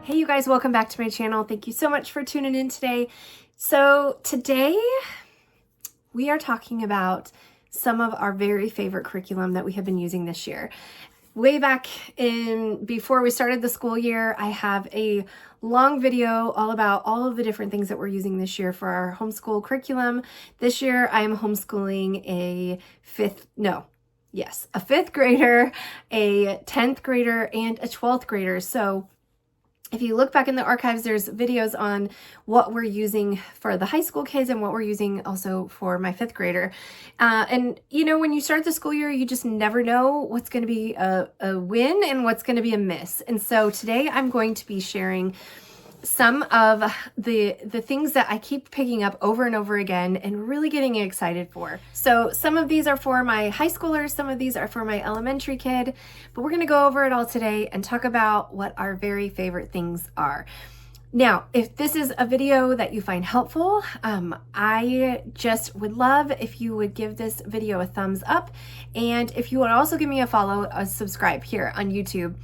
Hey you guys, welcome back to my channel. Thank you so much for tuning in today. So today we are talking about some of our very favorite curriculum that we have been using this year. Way back before we started the school year, I have a long video all about all of the different things that we're using this year for our homeschool curriculum. This year I am homeschooling a fifth grader, a 10th grader, and a 12th grader. So if you look back in the archives, there's videos on what we're using for the high school kids and what we're using also for my 5th grader. And you know, when you start the school year, you just never know what's going to be a win and what's going to be a miss. And so today I'm going to be sharing some of the things that I keep picking up over and over again and really getting excited for. So some of these are for my high schoolers, some of these are for my elementary kid, but we're going to go over it all today and talk about what our very favorite things are. Now, if this is a video that you find helpful, I just would love if you would give this video a thumbs up, and if you would also give me a follow, a subscribe here on YouTube.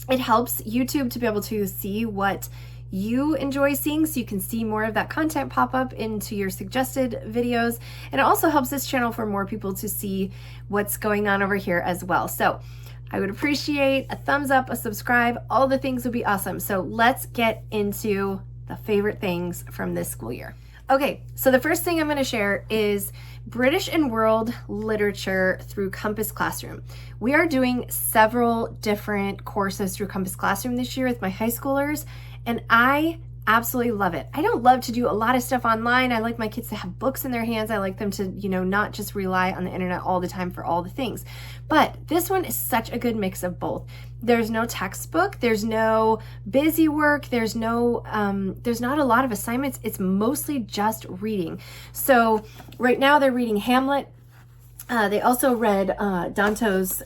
It helps YouTube to be able to see what you enjoy seeing, so you can see more of that content pop up into your suggested videos. And it also helps this channel for more people to see what's going on over here as well. So I would appreciate a thumbs up, a subscribe, all the things would be awesome. So let's get into the favorite things from this school year. Okay, so the first thing I'm going to share is British and World Literature through Compass Classroom. We are doing several different courses through Compass Classroom this year with my high schoolers, and I absolutely love it. I don't love to do a lot of stuff online. I like my kids to have books in their hands. I like them to, not just rely on the internet all the time for all the things. But this one is such a good mix of both. There's no textbook, there's no busy work, there's not a lot of assignments. It's mostly just reading. So right now they're reading Hamlet. They also read Dante's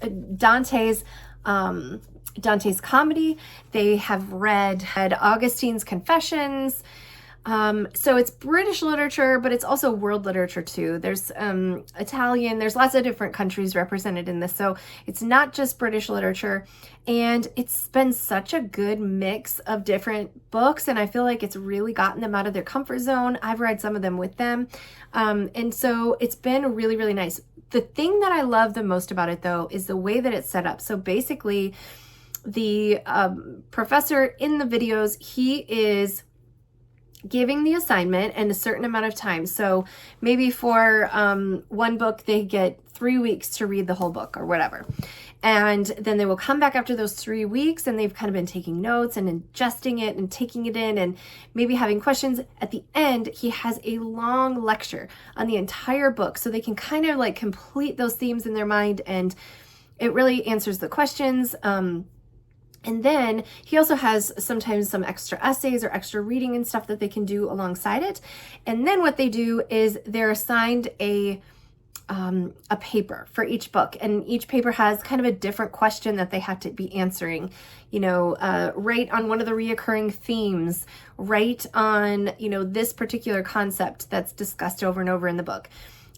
comedy. They have read Augustine's Confessions. So it's British literature, but it's also world literature too. There's Italian, there's lots of different countries represented in this. So it's not just British literature, and it's been such a good mix of different books. And I feel like it's really gotten them out of their comfort zone. I've read some of them with them. And so it's been really, really nice. The thing that I love the most about it though, is the way that it's set up. So basically the professor in the videos, he is giving the assignment and a certain amount of time. So maybe for one book, they get 3 weeks to read the whole book or whatever. And then they will come back after those 3 weeks, and they've kind of been taking notes and adjusting it and taking it in and maybe having questions. At the end, he has a long lecture on the entire book, so they can kind of like complete those themes in their mind, and it really answers the questions. And then he also has sometimes some extra essays or extra reading and stuff that they can do alongside it. And then what they do is they're assigned a paper for each book, and each paper has kind of a different question that they have to be answering. Write on one of the reoccurring themes, write on, this particular concept that's discussed over and over in the book.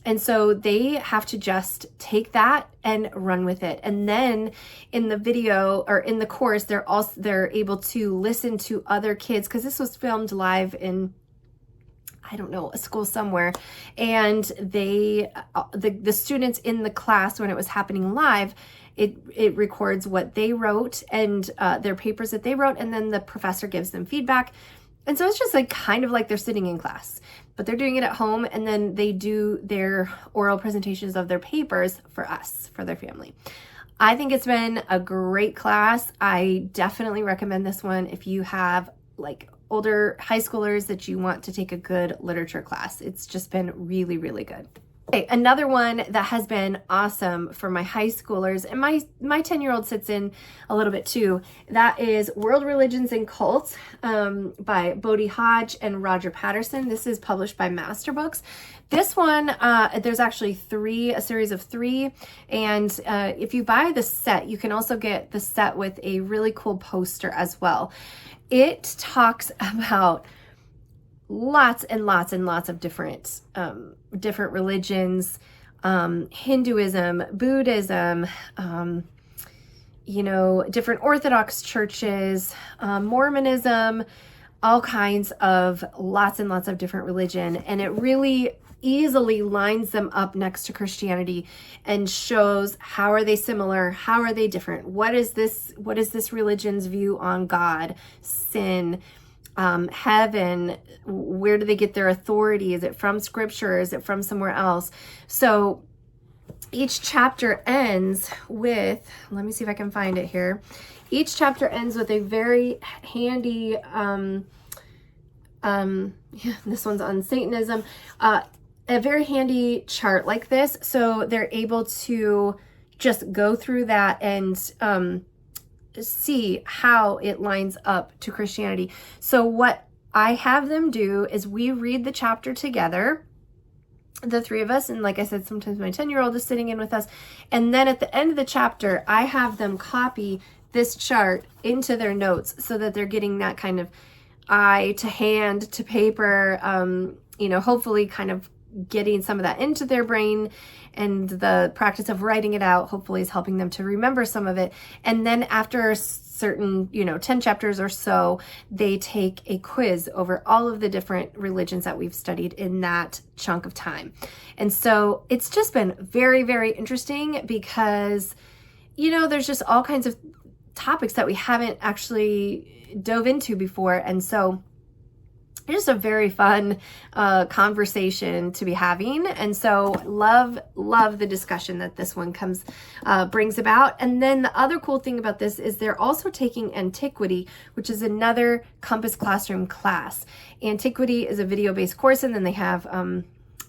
And so they have to just take that and run with it. And then in the video or in the course, they're able to listen to other kids, because this was filmed live in, I don't know, a school somewhere. And the students in the class, when it was happening live, it records what they wrote and their papers that they wrote, and then the professor gives them feedback. And so it's just like kind of like they're sitting in class, but they're doing it at home, and then they do their oral presentations of their papers for us, for their family. I think it's been a great class. I definitely recommend this one if you have like older high schoolers that you want to take a good literature class. It's just been really, really good. Okay, another one that has been awesome for my high schoolers, and my 10-year-old sits in a little bit too, that is World Religions and Cults by Bodie Hodge and Roger Patterson. This is published by Master Books. This one, there's actually a series of 3, and if you buy the set, you can also get the set with a really cool poster as well. It talks about lots and lots and lots of different religions, Hinduism, Buddhism, different Orthodox churches, Mormonism, all kinds of lots and lots of different religion. And it really easily lines them up next to Christianity and shows how are they similar, how are they different, what is this religion's view on God, sin, heaven, where do they get their authority? Is it from scripture? Is it from somewhere else? So each chapter ends with, let me see if I can find it here. Each chapter ends with a very handy, this one's on Satanism, a very handy chart like this. So they're able to just go through that and see how it lines up to Christianity. So what I have them do is we read the chapter together, the three of us, and like I said, sometimes my 10-year-old is sitting in with us, and then at the end of the chapter I have them copy this chart into their notes so that they're getting that kind of eye to hand to paper, hopefully kind of getting some of that into their brain, and the practice of writing it out hopefully is helping them to remember some of it. And then after a certain 10 chapters or so, they take a quiz over all of the different religions that we've studied in that chunk of time. And so it's just been very, very interesting because there's just all kinds of topics that we haven't actually dove into before. And so it's just a very fun conversation to be having. And so love the discussion that this one brings about. And then the other cool thing about this is they're also taking Antiquity, which is another Compass Classroom class. Antiquity is a video-based course, and then they have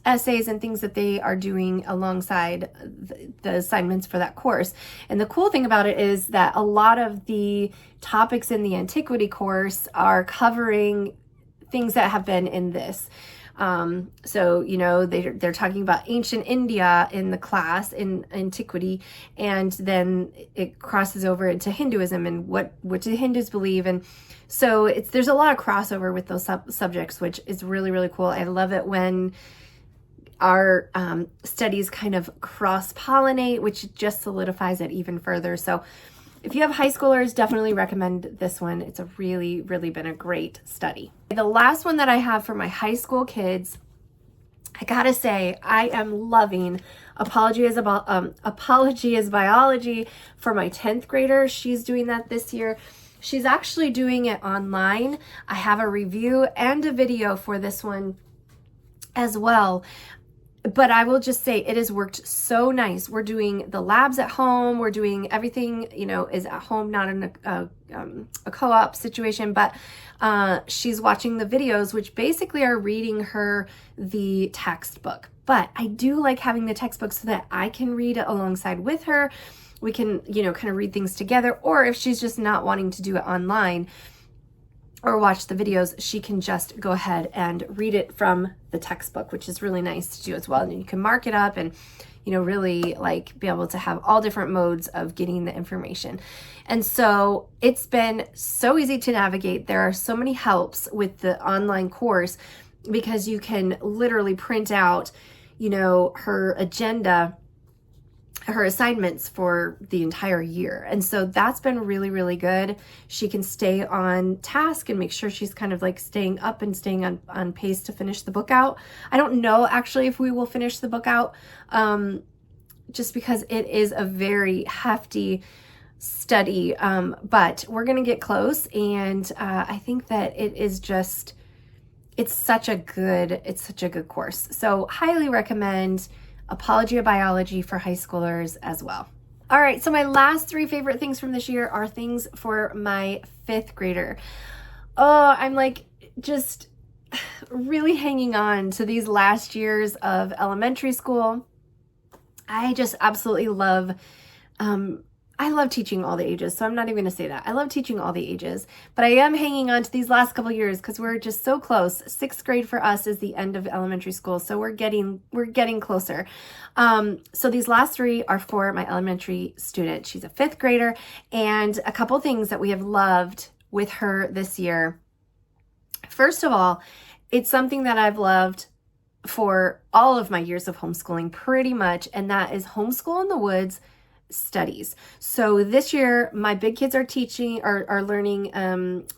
essays and things that they are doing alongside the assignments for that course. And the cool thing about it is that a lot of the topics in the Antiquity course are covering things that have been in this. So, they're talking about ancient India in the class in Antiquity, and then it crosses over into Hinduism and what do Hindus believe. And so there's a lot of crossover with those subjects, which is really, really cool. I love it when our studies kind of cross-pollinate, which just solidifies it even further. So if you have high schoolers, definitely recommend this one. It's a really, really been a great study. The last one that I have for my high school kids, I gotta say, I am loving Apology as Biology for my 10th grader. She's doing that this year. She's actually doing it online. I have a review and a video for this one as well. But I will just say it has worked so nice. We're doing the labs at home. We're doing everything, is at home, not in a co-op situation, but she's watching the videos, which basically are reading her the textbook. But I do like having the textbook so that I can read it alongside with her. We can, kind of read things together. Or if she's just not wanting to do it online or watch the videos, she can just go ahead and read it from the textbook, which is really nice to do as well. And you can mark it up and, really be able to have all different modes of getting the information. And so it's been so easy to navigate. There are so many helps with the online course because you can literally print out, her agenda, her assignments for the entire year. And so that's been really, really good. She can stay on task and make sure she's kind of staying up and staying on pace to finish the book out. I don't know actually if we will finish the book out, just because it is a very hefty study, but we're going to get close. And I think that it's such a good course. So highly recommend Apology of Biology for high schoolers as well. All right, so my last 3 favorite things from this year are things for my 5th grader. Oh, I'm just really hanging on to these last years of elementary school. I just absolutely love I love teaching all the ages, so I'm not even going to say that. I love teaching all the ages, but I am hanging on to these last couple years because we're just so close. 6th grade for us is the end of elementary school, so we're getting closer. So these last 3 are for my elementary student. She's a 5th grader, and a couple things that we have loved with her this year. First of all, it's something that I've loved for all of my years of homeschooling pretty much, and that is Homeschool in the Woods studies. So this year, my big kids are learning,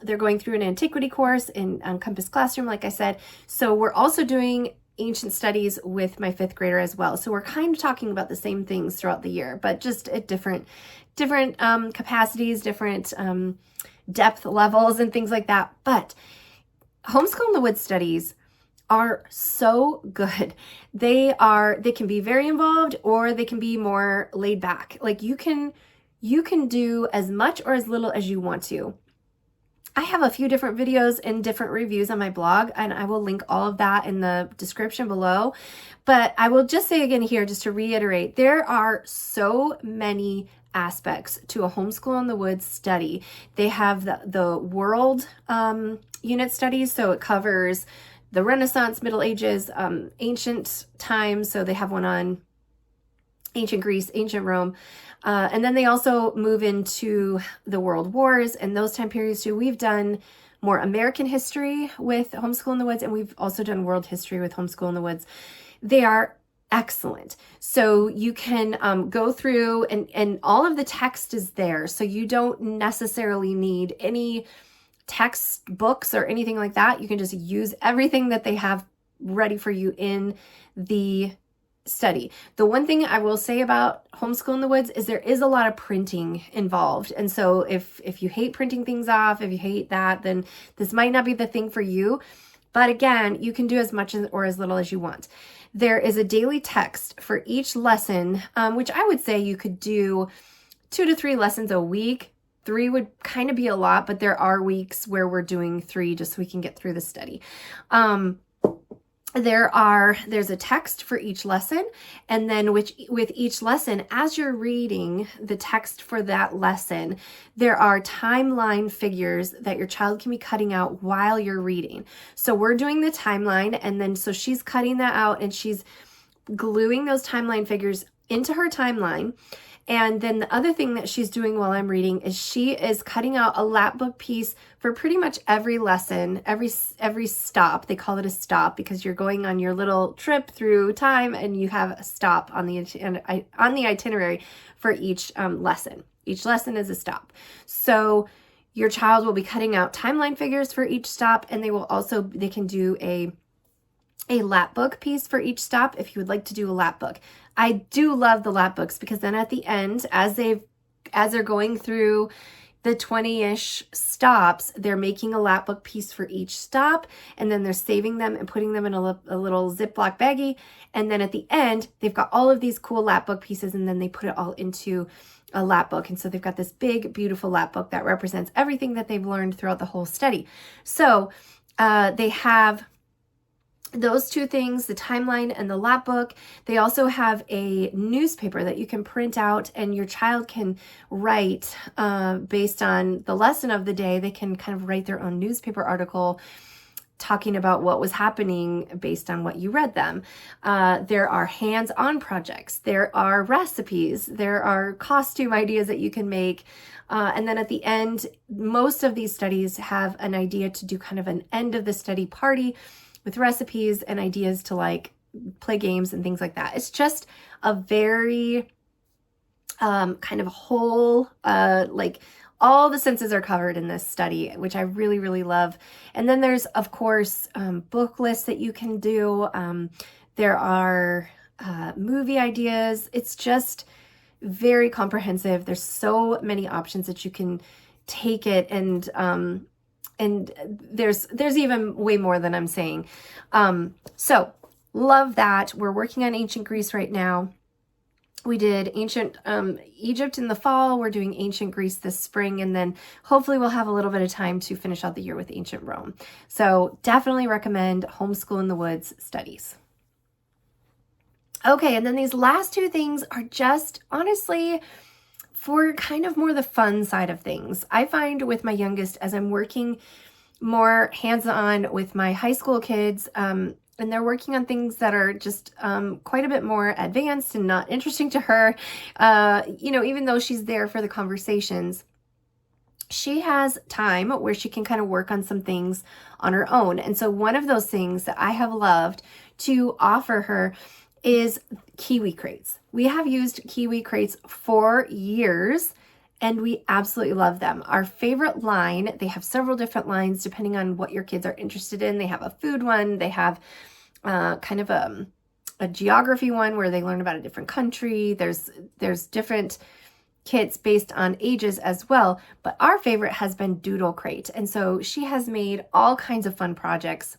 they're going through an antiquity course in Compass Classroom, like I said. So we're also doing ancient studies with my 5th grader as well. So we're kind of talking about the same things throughout the year, but just at different capacities, different depth levels and things like that. But Homeschool in the Woods studies are so good. They can be very involved, or they can be more laid back. Like you can do as much or as little as you want to. I have a few different videos and different reviews on my blog, and I will link all of that in the description below. But I will just say again here, just to reiterate, there are so many aspects to a Homeschool in the Woods study. They have the world unit studies, so it covers the Renaissance, Middle Ages, ancient times. So they have one on ancient Greece, ancient Rome. And then they also move into the world wars and those time periods too. We've done more American history with Homeschool in the Woods, and we've also done world history with Homeschool in the Woods. They are excellent. So you can go through and all of the text is there. So you don't necessarily need any textbooks or anything like that. You can just use everything that they have ready for you in the study. The one thing I will say about Homeschool in the Woods is there is a lot of printing involved. And so if you hate printing things off, if you hate that, then this might not be the thing for you. But again, you can do as much or as little as you want. There is a daily text for each lesson, which I would say you could do 2 to 3 lessons a week. 3 would kind of be a lot, but there are weeks where we're doing 3 just so we can get through the study. There's a text for each lesson, and then with each lesson, as you're reading the text for that lesson, there are timeline figures that your child can be cutting out while you're reading. So we're doing the timeline, and then so she's cutting that out and she's gluing those timeline figures into her timeline. And then the other thing that she's doing while I'm reading is she is cutting out a lap book piece for pretty much every lesson, every stop. They call it a stop because you're going on your little trip through time and you have a stop on the itinerary for each lesson. Each lesson is a stop. So your child will be cutting out timeline figures for each stop, and they can do a lap book piece for each stop if you would like to do a lap book. I do love the lap books because then at the end, as they're going through the 20-ish stops, they're making a lap book piece for each stop, and then they're saving them and putting them in a little Ziploc baggie. And then at the end, they've got all of these cool lap book pieces, and then they put it all into a lap book. And so they've got this big, beautiful lap book that represents everything that they've learned throughout the whole study. So they have those 2 things, the timeline and the lap book. They also have a newspaper that you can print out, and your child can write based on the lesson of the day. They can kind of write their own newspaper article talking about what was happening based on what you read them. There are hands-on projects. There are recipes. There are costume ideas that you can make. And then at the end, most of these studies have an idea to do kind of an end of the study party with recipes and ideas to like play games and things like that. It's just a very kind of whole, like all the senses are covered in this study, which I really, really love. And then there's, of course, book lists that you can do. There are movie ideas. It's just very comprehensive. There's so many options that you can take it, and there's even way more than I'm saying. So love that. We're working on ancient Greece right now. We did ancient Egypt in the fall. We're doing ancient Greece this spring, and then hopefully we'll have a little bit of time to finish out the year with ancient Rome. So definitely recommend Homeschool in the Woods studies. Okay, and then these last 2 things are just honestly for kind of more the fun side of things. I find with my youngest, as I'm working more hands-on with my high school kids, and they're working on things that are just quite a bit more advanced and not interesting to her, even though she's there for the conversations, she has time where she can kind of work on some things on her own. And so one of those things that I have loved to offer her is kiwi crates. We have used kiwi crates for years and we absolutely love them. Our favorite line, they have several different lines depending on what your kids are interested in. They have a food one, they have kind of a geography one where they learn about a different country. There's different kits based on ages as well, but our favorite has been Doodle Crate. And so she has made all kinds of fun projects,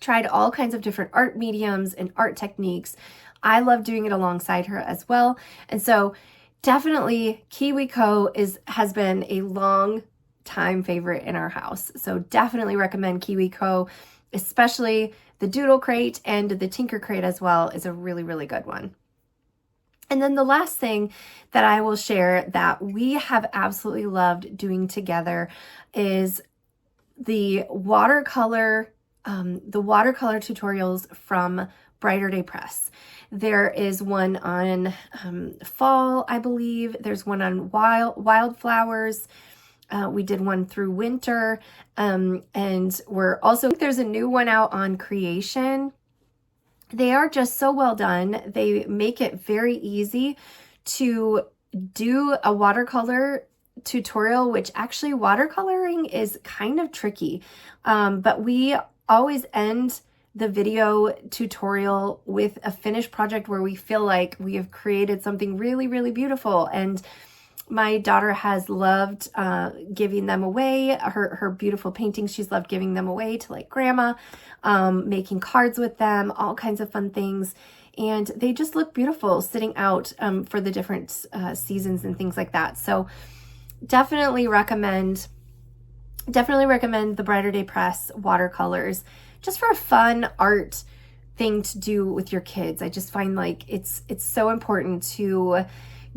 tried all kinds of different art mediums and art techniques. I love doing it alongside her as well. And so definitely KiwiCo has been a long time favorite in our house. So definitely recommend KiwiCo, especially the Doodle Crate, and the Tinker Crate as well is a really, really good one. And then the last thing that I will share that we have absolutely loved doing together is the watercolor tutorials from Brighter Day Press. There is one on fall, I believe. There's one on wildflowers. We did one through winter. And there's a new one out on creation. They are just so well done. They make it very easy to do a watercolor tutorial, which actually watercoloring is kind of tricky. But we always end the video tutorial with a finished project where we feel like we have created something really, really beautiful. And my daughter has loved giving them away. Her beautiful paintings, she's loved giving them away to like grandma, making cards with them, all kinds of fun things. And they just look beautiful sitting out for the different seasons and things like that. So definitely recommend the Brighter Day Press watercolors just for a fun art thing to do with your kids. I just find like it's so important to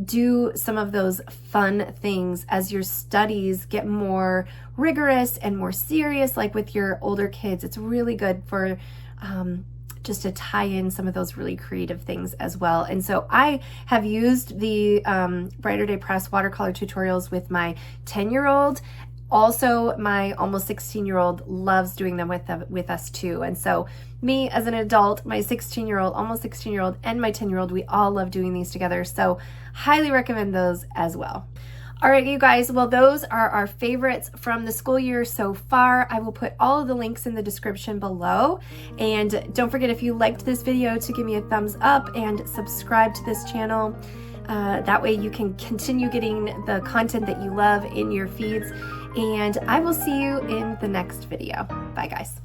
do some of those fun things as your studies get more rigorous and more serious, like with your older kids. It's really good for just to tie in some of those really creative things as well. And so I have used the Brighter Day Press watercolor tutorials with my 10-year-old. Also, my almost 16-year-old loves doing them with us too. And so me as an adult, my 16-year-old, almost 16-year-old, and my 10-year-old, we all love doing these together. So highly recommend those as well. All right, you guys, well, those are our favorites from the school year so far. I will put all of the links in the description below. And don't forget, if you liked this video, to give me a thumbs up and subscribe to this channel. That way you can continue getting the content that you love in your feeds. And I will see you in the next video. Bye, guys.